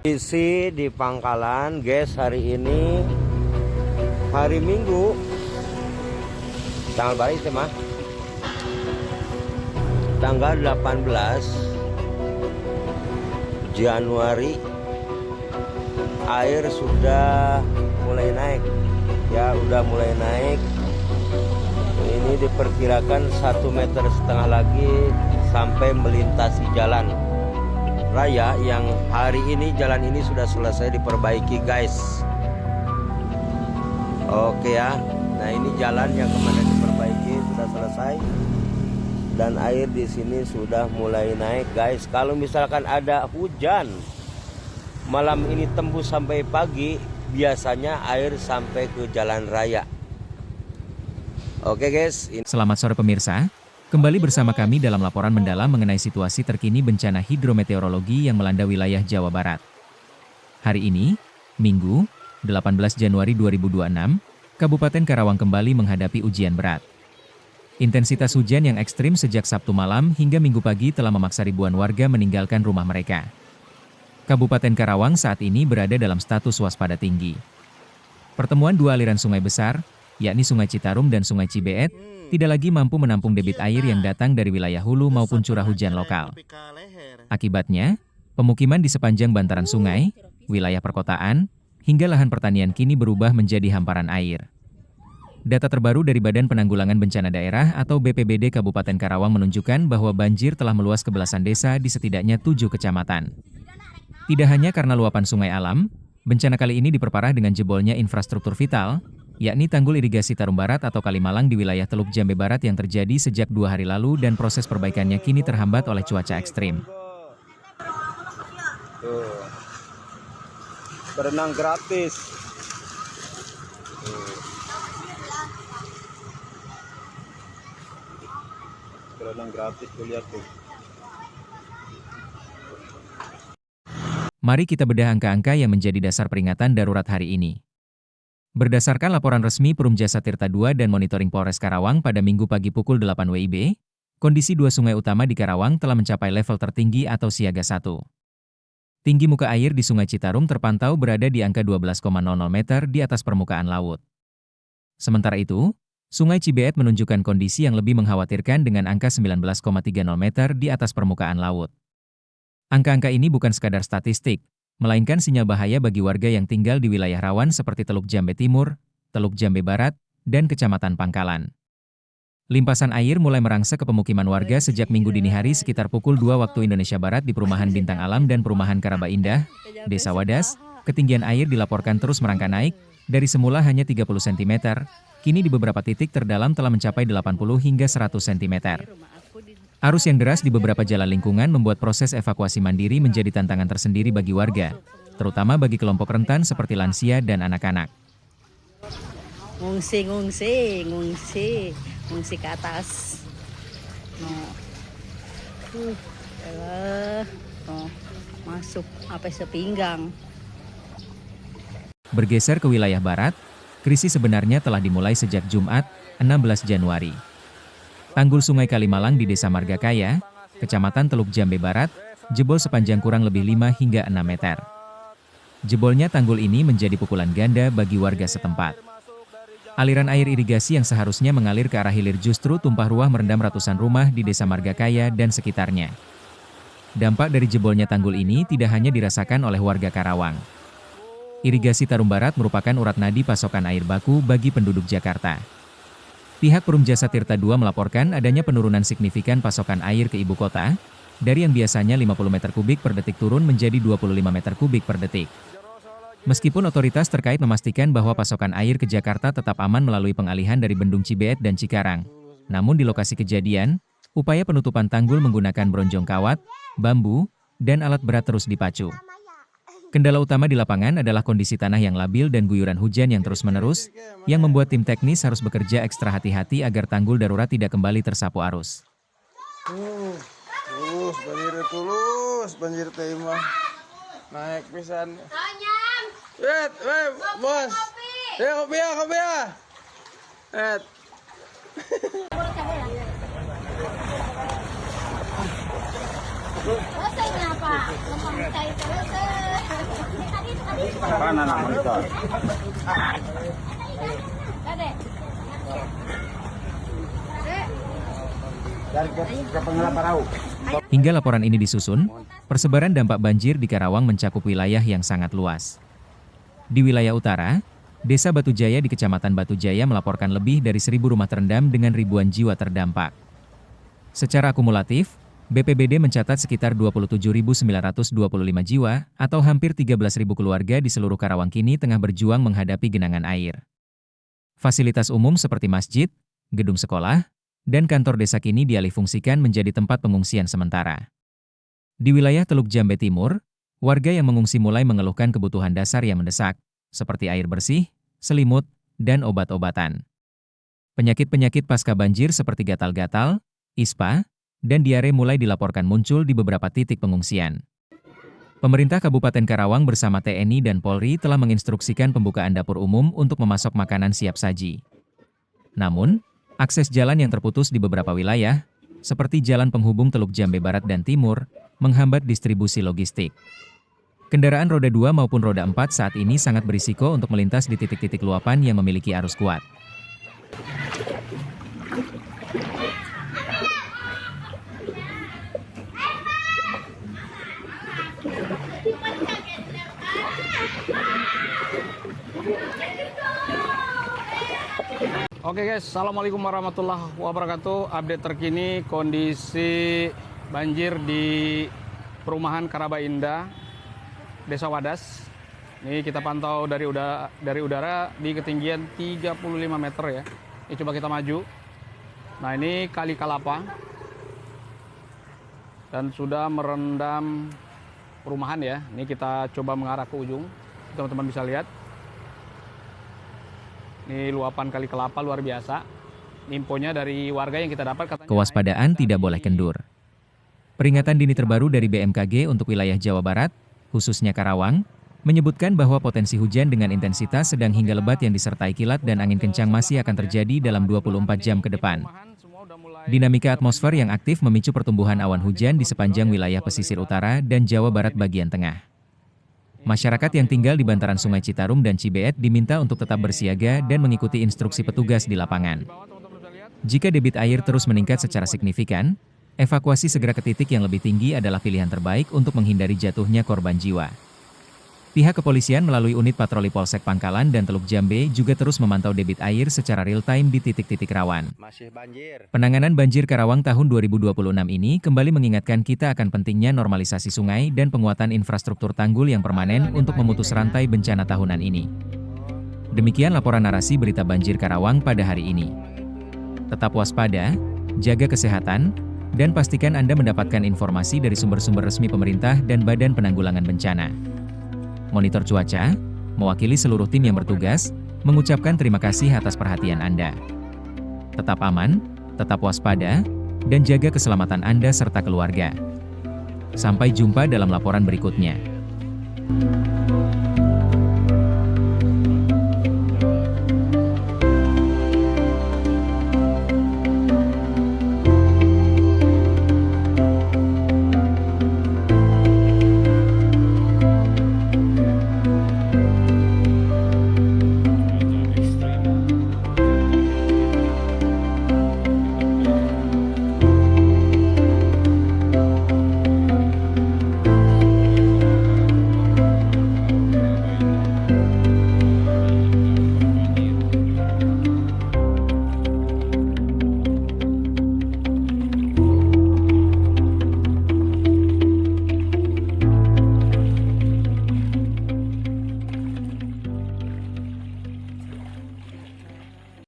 Isi di Pangkalan, guys, hari ini hari Minggu. Tanggal berapa itu mah? Tanggal 18 Januari. Air sudah mulai naik. Ya, udah mulai naik. Ini diperkirakan 1,5 meter lagi sampai melintasi jalan raya yang hari ini. Jalan ini sudah selesai diperbaiki, guys. Oke ya. Nah, ini jalan yang kemarin diperbaiki sudah selesai dan air di sini sudah mulai naik, guys. Kalau misalkan ada hujan malam ini tembus sampai pagi, biasanya air sampai ke jalan raya. Oke, guys. Selamat sore pemirsa. Kembali bersama kami dalam laporan mendalam mengenai situasi terkini bencana hidrometeorologi yang melanda wilayah Jawa Barat. Hari ini, Minggu, 18 Januari 2026, Kabupaten Karawang kembali menghadapi ujian berat. Intensitas hujan yang ekstrim sejak Sabtu malam hingga Minggu pagi telah memaksa ribuan warga meninggalkan rumah mereka. Kabupaten Karawang saat ini berada dalam status waspada tinggi. Pertemuan dua aliran sungai besar, yakni Sungai Citarum dan Sungai Cibeet, tidak lagi mampu menampung debit air yang datang dari wilayah hulu maupun curah hujan lokal. Akibatnya, pemukiman di sepanjang bantaran sungai, wilayah perkotaan, hingga lahan pertanian kini berubah menjadi hamparan air. Data terbaru dari Badan Penanggulangan Bencana Daerah atau BPBD Kabupaten Karawang menunjukkan bahwa banjir telah meluas ke belasan desa di setidaknya 7 kecamatan. Tidak hanya karena luapan sungai alam, bencana kali ini diperparah dengan jebolnya infrastruktur vital, yakni tanggul irigasi Tarum Barat atau Kalimalang di wilayah Teluk Jambe Barat yang terjadi sejak 2 hari lalu dan proses perbaikannya kini terhambat oleh cuaca ekstrim. Berenang gratis. Berenang gratis tuh, lihat tuh. Mari kita bedah angka-angka yang menjadi dasar peringatan darurat hari ini. Berdasarkan laporan resmi Perumjasa Tirta II dan monitoring Polres Karawang pada Minggu pagi pukul 8 WIB, kondisi 2 sungai utama di Karawang telah mencapai level tertinggi atau siaga 1. Tinggi muka air di Sungai Citarum terpantau berada di angka 12,00 meter di atas permukaan laut. Sementara itu, Sungai Cibeet menunjukkan kondisi yang lebih mengkhawatirkan dengan angka 19,30 meter di atas permukaan laut. Angka-angka ini bukan sekadar statistik, melainkan sinyal bahaya bagi warga yang tinggal di wilayah rawan seperti Teluk Jambe Timur, Teluk Jambe Barat, dan Kecamatan Pangkalan. Limpasan air mulai merangsek ke pemukiman warga sejak Minggu dini hari sekitar pukul 2 waktu Indonesia Barat di Perumahan Bintang Alam dan Perumahan Karaba Indah, Desa Wadas. Ketinggian air dilaporkan terus merangkak naik, dari semula hanya 30 cm, kini di beberapa titik terdalam telah mencapai 80 hingga 100 cm. Arus yang deras di beberapa jalan lingkungan membuat proses evakuasi mandiri menjadi tantangan tersendiri bagi warga, terutama bagi kelompok rentan seperti lansia dan anak-anak. Ngungsi ke atas. Masuk sampai sepinggang. Bergeser ke wilayah barat, krisis sebenarnya telah dimulai sejak Jumat, 16 Januari. Tanggul Sungai Kalimalang di Desa Margakaya, Kecamatan Teluk Jambe Barat, jebol sepanjang kurang lebih 5 hingga 6 meter. Jebolnya tanggul ini menjadi pukulan ganda bagi warga setempat. Aliran air irigasi yang seharusnya mengalir ke arah hilir justru tumpah ruah merendam ratusan rumah di Desa Margakaya dan sekitarnya. Dampak dari jebolnya tanggul ini tidak hanya dirasakan oleh warga Karawang. Irigasi Tarum Barat merupakan urat nadi pasokan air baku bagi penduduk Jakarta. Pihak Perumjasa Tirta II melaporkan adanya penurunan signifikan pasokan air ke ibu kota, dari yang biasanya 50 meter kubik per detik turun menjadi 25 meter kubik per detik. Meskipun otoritas terkait memastikan bahwa pasokan air ke Jakarta tetap aman melalui pengalihan dari Bendung Cibeet dan Cikarang, namun di lokasi kejadian, upaya penutupan tanggul menggunakan bronjong kawat, bambu, dan alat berat terus dipacu. Kendala utama di lapangan adalah kondisi tanah yang labil dan guyuran hujan yang terus-menerus, yang membuat tim teknis harus bekerja ekstra hati-hati agar tanggul darurat tidak kembali tersapu arus. Banjir teh mah naik pisan. Bos. Kopi ya. Hingga laporan ini disusun, persebaran dampak banjir di Karawang mencakup wilayah yang sangat luas. Di wilayah utara, Desa Batujaya di Kecamatan Batujaya melaporkan lebih dari 1.000 rumah terendam dengan ribuan jiwa terdampak. Secara akumulatif, BPBD mencatat sekitar 27.925 jiwa atau hampir 13.000 keluarga di seluruh Karawang kini tengah berjuang menghadapi genangan air. Fasilitas umum seperti masjid, gedung sekolah, dan kantor desa kini dialihfungsikan menjadi tempat pengungsian sementara. Di wilayah Teluk Jambe Timur, warga yang mengungsi mulai mengeluhkan kebutuhan dasar yang mendesak, seperti air bersih, selimut, dan obat-obatan. Penyakit-penyakit pasca banjir seperti gatal-gatal, ispa, dan diare mulai dilaporkan muncul di beberapa titik pengungsian. Pemerintah Kabupaten Karawang bersama TNI dan Polri telah menginstruksikan pembukaan dapur umum untuk memasok makanan siap saji. Namun, akses jalan yang terputus di beberapa wilayah, seperti jalan penghubung Teluk Jambe Barat dan Timur, menghambat distribusi logistik. Kendaraan roda 2 maupun roda 4 saat ini sangat berisiko untuk melintas di titik-titik luapan yang memiliki arus kuat. Oke guys, Assalamualaikum warahmatullahi wabarakatuh. Update terkini kondisi banjir di perumahan Karaba Indah, Desa Wadas. Ini kita pantau dari udara di ketinggian 35 meter ya. Ini coba kita maju. Nah ini Kali Kalapa. Dan sudah merendam perumahan ya. Ini kita coba mengarah ke ujung. Teman-teman bisa lihat. Ini luapan Kali Kelapa luar biasa. Infonya dari warga yang kita dapat katanya Kewaspadaan tidak boleh kendur. Peringatan dini terbaru dari BMKG untuk wilayah Jawa Barat, khususnya Karawang, menyebutkan bahwa potensi hujan dengan intensitas sedang hingga lebat yang disertai kilat dan angin kencang masih akan terjadi dalam 24 jam ke depan. Dinamika atmosfer yang aktif memicu pertumbuhan awan hujan di sepanjang wilayah pesisir utara dan Jawa Barat bagian tengah. Masyarakat yang tinggal di bantaran Sungai Citarum dan Cibeet diminta untuk tetap bersiaga dan mengikuti instruksi petugas di lapangan. Jika debit air terus meningkat secara signifikan, evakuasi segera ke titik yang lebih tinggi adalah pilihan terbaik untuk menghindari jatuhnya korban jiwa. Pihak kepolisian melalui unit patroli Polsek Pangkalan dan Teluk Jambe juga terus memantau debit air secara real-time di titik-titik rawan. Masih banjir. Penanganan banjir Karawang tahun 2026 ini kembali mengingatkan kita akan pentingnya normalisasi sungai dan penguatan infrastruktur tanggul yang permanen untuk memutus rantai bencana tahunan ini. Demikian laporan narasi berita banjir Karawang pada hari ini. Tetap waspada, jaga kesehatan, dan pastikan Anda mendapatkan informasi dari sumber-sumber resmi pemerintah dan Badan Penanggulangan Bencana. Monitor Cuaca, mewakili seluruh tim yang bertugas, mengucapkan terima kasih atas perhatian Anda. Tetap aman, tetap waspada, dan jaga keselamatan Anda serta keluarga. Sampai jumpa dalam laporan berikutnya.